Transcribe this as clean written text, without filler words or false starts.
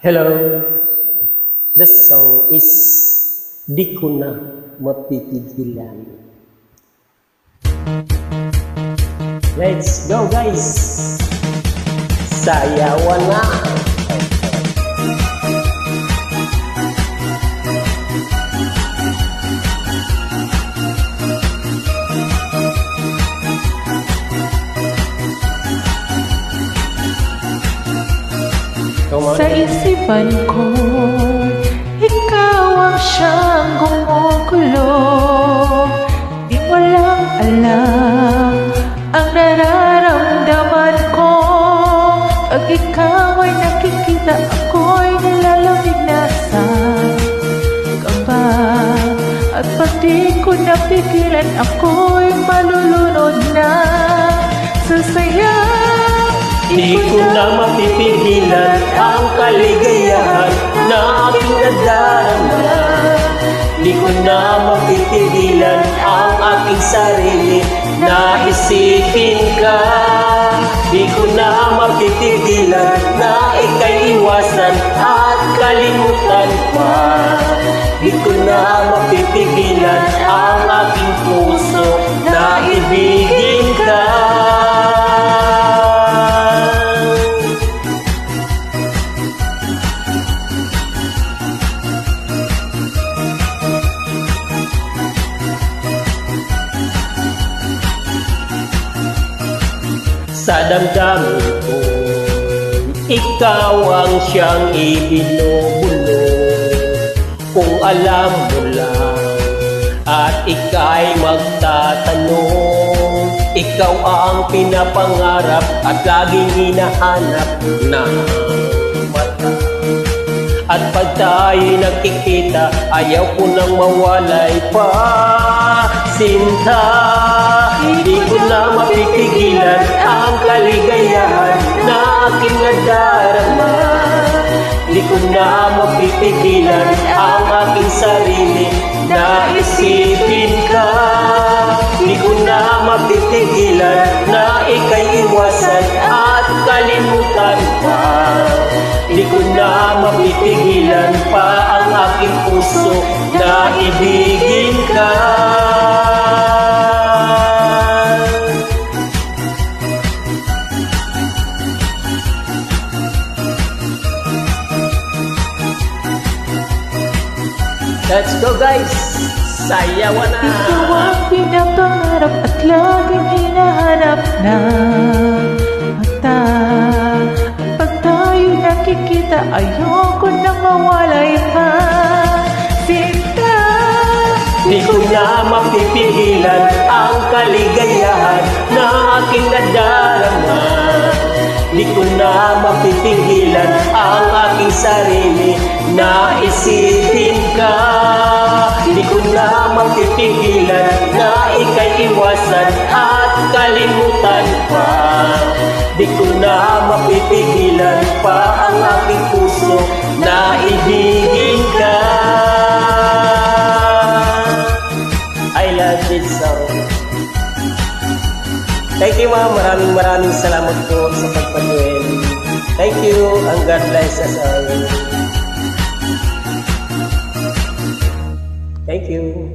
Hello, the song is Di Ko Na Mapipigilan. Let's go guys! Sayawan na! Sa isipan ko, ikaw ang siyang gumugulo. Di mo lang alam ang nararamdaman ko. Pag ikaw ay nakikita, ako'y nalalamig na sa kaba. At pag di ko napigilan, ako'y malulunod na sa saya. Di ko na mapipigilan ang kaligayahan na aking nadarama. Di ko na mapipigilan ang aking sarili na isipin ka. Di ko na mapipigilan na ika'y iwasan at kalimutan pa. Di ko na mapipigilan ang aking puso na ibigin ka. Sa damdamin ko, ikaw ang siyang ibinubulo. Kung alam mo lang at ika'y magtatanong, ikaw ang pinapangarap at laging hinahanap ng mata. At pag tayo'y nagkikita, ayaw ko nang mawalay pa, sinta. Di ko na mapipigilan ang kaligayahan na aking nadarama. Di ko na mapipigilan ang aking sarili na isipin ka. Di ko na mapipigilan na ika'y iwasan at kalimutan pa. Di ko na mapipigilan pa ang aking puso na ibigin ka. Let's go guys! Sayawan na! Ikaw ang pinapangarap at laging hinahanap na mata. At pag tayo'y nakikita, ayoko nang mawalay pa, sinta. Di ko na mapipigilan ang kaligayahan na aking nadarama. Di ko na mapipigilan ang aking sarili na isipin ka. Di ko na mapipigilan na ika'y iwasan at kalimutan pa. Di ko na mapipigilan pa ang aking puso na ibigin ka. I love this song. Thank you ma'am, maraming salamat po sa pagpatuloy. Thank you, and God bless us all. Thank you.